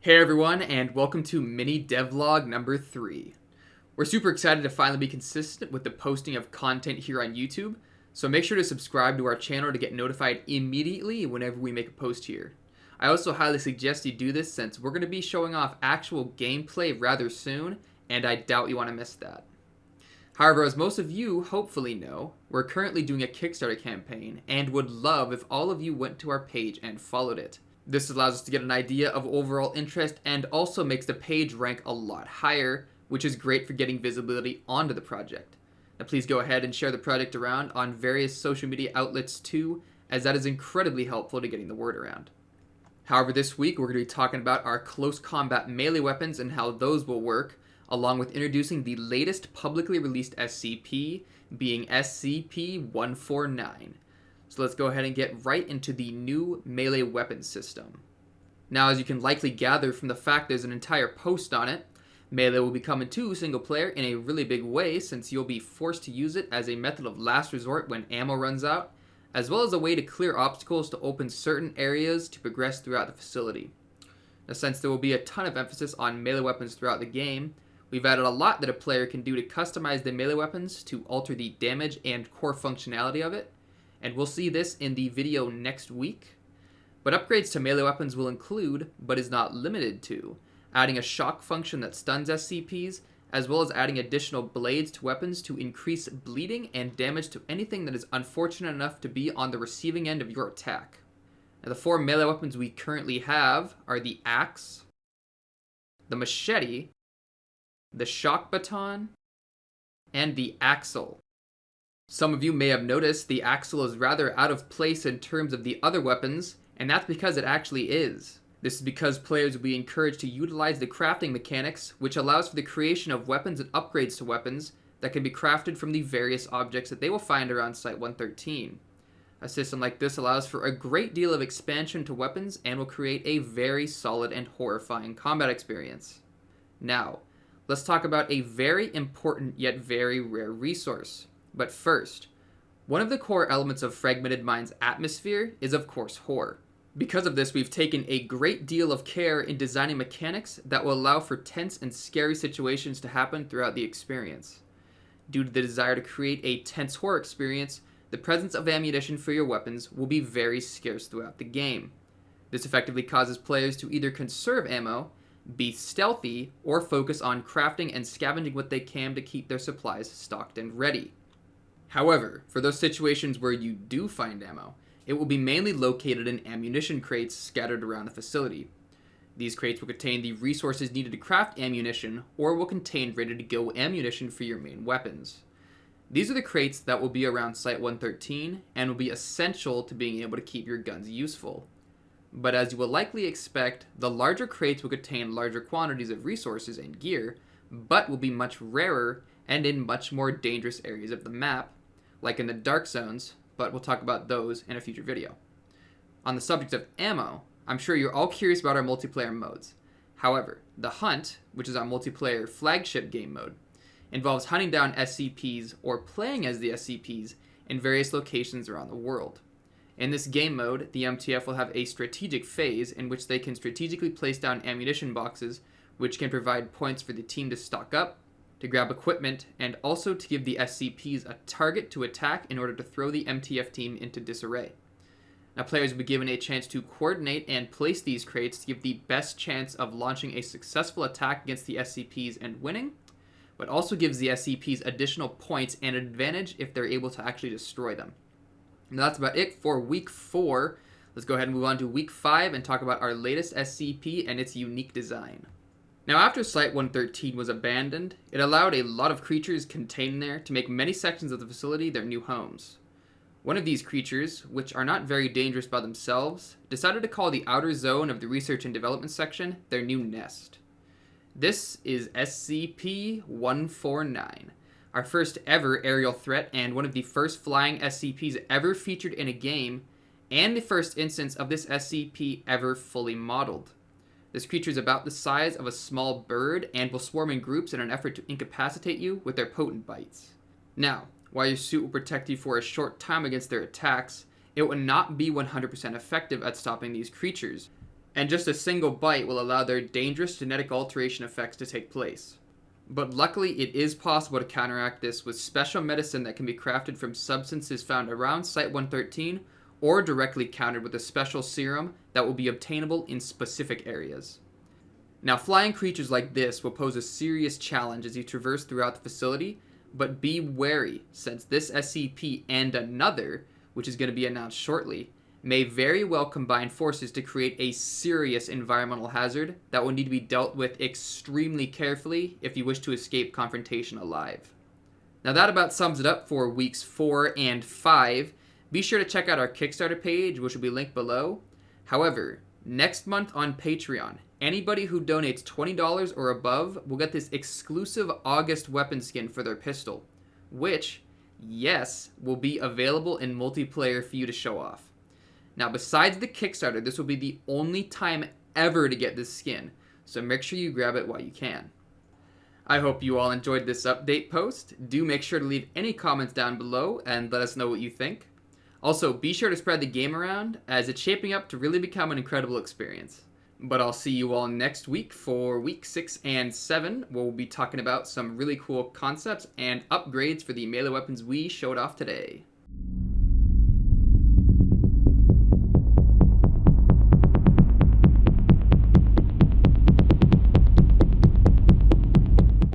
Hey everyone, and welcome to mini devlog number 3. We're super excited to finally be consistent with the posting of content here on YouTube, so make sure to subscribe to our channel to get notified immediately whenever we make a post here. I also highly suggest you do this since we're going to be showing off actual gameplay rather soon, and I doubt you want to miss that. However, as most of you hopefully know, we're currently doing a Kickstarter campaign, and would love if all of you went to our page and followed it. This allows us to get an idea of overall interest and also makes the page rank a lot higher, which is great for getting visibility onto the project. Now please go ahead and share the project around on various social media outlets too, as that is incredibly helpful to getting the word around. However, this week we're going to be talking about our close combat melee weapons and how those will work, along with introducing the latest publicly released SCP, being SCP-149. So let's go ahead and get right into the new melee weapon system. Now, as you can likely gather from the fact there's an entire post on it, melee will be coming to single player in a really big way, since you'll be forced to use it as a method of last resort when ammo runs out, as well as a way to clear obstacles to open certain areas to progress throughout the facility. Now, since there will be a ton of emphasis on melee weapons throughout the game, we've added a lot that a player can do to customize the melee weapons to alter the damage and core functionality of it, and we'll see this in the video next week. But upgrades to melee weapons will include, but is not limited to, adding a shock function that stuns SCPs, as well as adding additional blades to weapons to increase bleeding and damage to anything that is unfortunate enough to be on the receiving end of your attack. Now, the 4 melee weapons we currently have are the axe, the machete, the shock baton, and the axle. Some of you may have noticed the axle is rather out of place in terms of the other weapons, and that's because it actually is. This is because players will be encouraged to utilize the crafting mechanics, which allows for the creation of weapons and upgrades to weapons that can be crafted from the various objects that they will find around Site-113. A system like this allows for a great deal of expansion to weapons and will create a very solid and horrifying combat experience. Now, let's talk about a very important yet very rare resource. But first, one of the core elements of Fragmented Mind's atmosphere is of course horror. Because of this, we've taken a great deal of care in designing mechanics that will allow for tense and scary situations to happen throughout the experience. Due to the desire to create a tense horror experience, the presence of ammunition for your weapons will be very scarce throughout the game. This effectively causes players to either conserve ammo, be stealthy, or focus on crafting and scavenging what they can to keep their supplies stocked and ready. However, for those situations where you do find ammo, it will be mainly located in ammunition crates scattered around the facility. These crates will contain the resources needed to craft ammunition, or will contain ready-to-go ammunition for your main weapons. These are the crates that will be around Site-113, and will be essential to being able to keep your guns useful. But as you will likely expect, the larger crates will contain larger quantities of resources and gear, but will be much rarer and in much more dangerous areas of the map, like in the dark zones, but we'll talk about those in a future video. On the subject of ammo, I'm sure you're all curious about our multiplayer modes. However, the Hunt, which is our multiplayer flagship game mode, involves hunting down SCPs or playing as the SCPs in various locations around the world. In this game mode, the MTF will have a strategic phase in which they can strategically place down ammunition boxes, which can provide points for the team to stock up, to grab equipment, and also to give the SCPs a target to attack in order to throw the MTF team into disarray. Now, players will be given a chance to coordinate and place these crates to give the best chance of launching a successful attack against the SCPs and winning, but also gives the SCPs additional points and advantage if they're able to actually destroy them. Now, that's about it for Week 4. Let's go ahead and move on to Week 5 and talk about our latest SCP and its unique design. Now, after Site-113 was abandoned, it allowed a lot of creatures contained there to make many sections of the facility their new homes. One of these creatures, which are not very dangerous by themselves, decided to call the outer zone of the research and development section their new nest. This is SCP-149, our first ever aerial threat and one of the first flying SCPs ever featured in a game, and the first instance of this SCP ever fully modeled. This creature is about the size of a small bird and will swarm in groups in an effort to incapacitate you with their potent bites. Now, while your suit will protect you for a short time against their attacks, it will not be 100% effective at stopping these creatures. and just a single bite will allow their dangerous genetic alteration effects to take place. But luckily, it is possible to counteract this with special medicine that can be crafted from substances found around Site-113 or directly countered with a special serum that will be obtainable in specific areas. Now, flying creatures like this will pose a serious challenge as you traverse throughout the facility, but be wary since this SCP and another, which is going to be announced shortly, may very well combine forces to create a serious environmental hazard that will need to be dealt with extremely carefully if you wish to escape confrontation alive. Now that about sums it up for weeks 4 and 5. Be sure to check out our Kickstarter page, which will be linked below. However, next month on Patreon, anybody who donates $20 or above will get this exclusive August weapon skin for their pistol, which, yes, will be available in multiplayer for you to show off. Now, besides the Kickstarter, this will be the only time ever to get this skin, so make sure you grab it while you can. I hope you all enjoyed this update post. Do make sure to leave any comments down below and let us know what you think. Also, be sure to spread the game around, as it's shaping up to really become an incredible experience. But I'll see you all next week for week 6 and 7, where we'll be talking about some really cool concepts and upgrades for the melee weapons we showed off today.